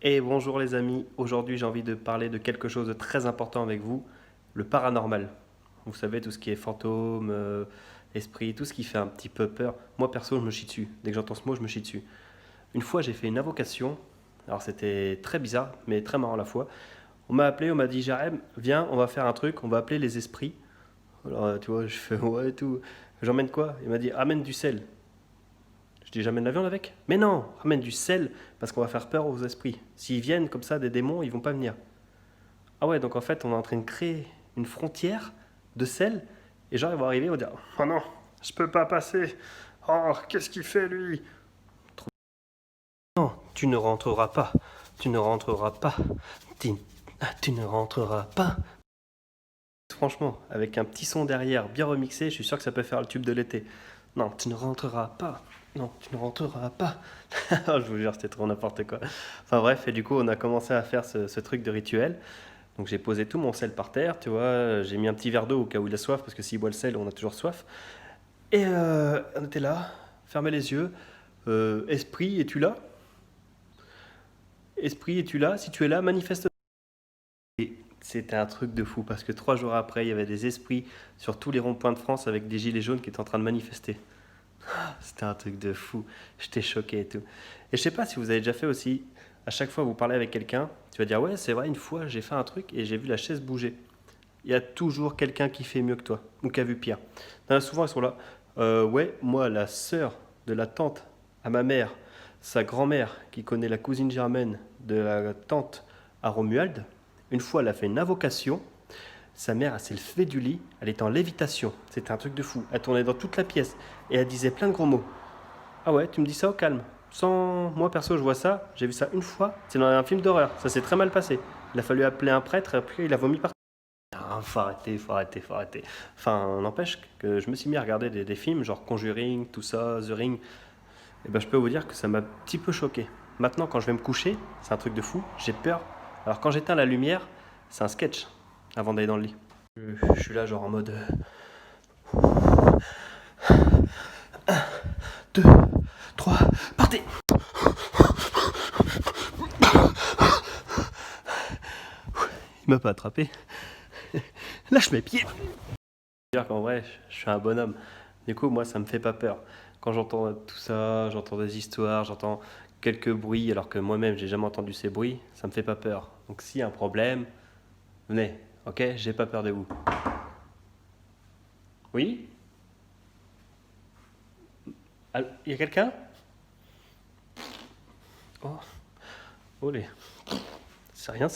Et bonjour les amis, aujourd'hui j'ai envie de parler de quelque chose de très important avec vous, le paranormal. Vous savez, tout ce qui est fantôme, esprit, tout ce qui fait un petit peu peur. Moi perso, je me chie dessus. Dès que j'entends ce mot, je me chie dessus. Une fois, j'ai fait une invocation. Alors c'était très bizarre, mais très marrant à la fois. On m'a appelé, on m'a dit Jarem, viens, on va faire un truc, on va appeler les esprits. Alors tu vois, je fais ouais, tout. J'emmène quoi? Il m'a dit amène du sel. Je dis j'amène la viande avec? Mais non, ramène du sel, parce qu'on va faire peur aux esprits. S'ils viennent comme ça, des démons, ils vont pas venir. Ah ouais, donc en fait, on est en train de créer une frontière de sel, et genre, ils vont arriver, ils vont dire oh non, je peux pas passer. Oh, qu'est-ce qu'il fait lui? Non, tu ne rentreras pas. Tu ne rentreras pas. Tu, tu ne rentreras pas. Franchement, avec un petit son derrière bien remixé, je suis sûr que ça peut faire le tube de l'été. Non, tu ne rentreras pas. Non, tu ne rentreras pas. Je vous jure, c'était trop n'importe quoi. Enfin bref, et du coup, on a commencé à faire ce truc de rituel. Donc j'ai posé tout mon sel par terre, tu vois. J'ai mis un petit verre d'eau au cas où il a soif, parce que s'il boit le sel, on a toujours soif. Et on était là, fermez les yeux. Esprit, es-tu là? Esprit, es-tu là? Si tu es là, manifeste. Et c'était un truc de fou, parce que 3 jours après, il y avait des esprits sur tous les ronds-points de France avec des gilets jaunes qui étaient en train de manifester. C'était un truc de fou. J'étais choqué et tout. Et je sais pas si vous avez déjà fait aussi, à chaque fois que vous parlez avec quelqu'un, tu vas dire ouais, c'est vrai, une fois j'ai fait un truc et j'ai vu la chaise bouger. Il y a toujours quelqu'un qui fait mieux que toi ou qui a vu pire. Souvent ils sont là. Ouais, moi, la sœur de la tante à ma mère, sa grand-mère qui connaît la cousine germaine de la tante à Romuald, une fois elle a fait une invocation. Sa mère, elle s'est levée du lit, elle était en lévitation. C'était un truc de fou. Elle tournait dans toute la pièce et elle disait plein de gros mots. Ah ouais, tu me dis ça au calme. Sans moi perso, je vois ça, j'ai vu ça une fois, c'est dans un film d'horreur. Ça s'est très mal passé. Il a fallu appeler un prêtre et après il a vomi partout. Ah, faut arrêter, faut arrêter, faut arrêter. Enfin, n'empêche que je me suis mis à regarder des films genre Conjuring, tout ça, The Ring. Et ben je peux vous dire que ça m'a un petit peu choqué. Maintenant, quand je vais me coucher, c'est un truc de fou, j'ai peur. Alors quand j'éteins la lumière, c'est un sketch avant d'aller dans le lit. Je suis là genre en mode 2, 3, partez. Il m'a pas attrapé. Lâche mes pieds. Dire qu'en vrai, je suis un bonhomme. Du coup, moi, ça me fait pas peur. Quand j'entends tout ça, j'entends des histoires, j'entends quelques bruits, alors que moi-même, j'ai jamais entendu ces bruits, ça me fait pas peur. Donc, s'il y a un problème, venez, ok? J'ai pas peur de vous. Oui? Il y a quelqu'un? Oh, olé. C'est rien,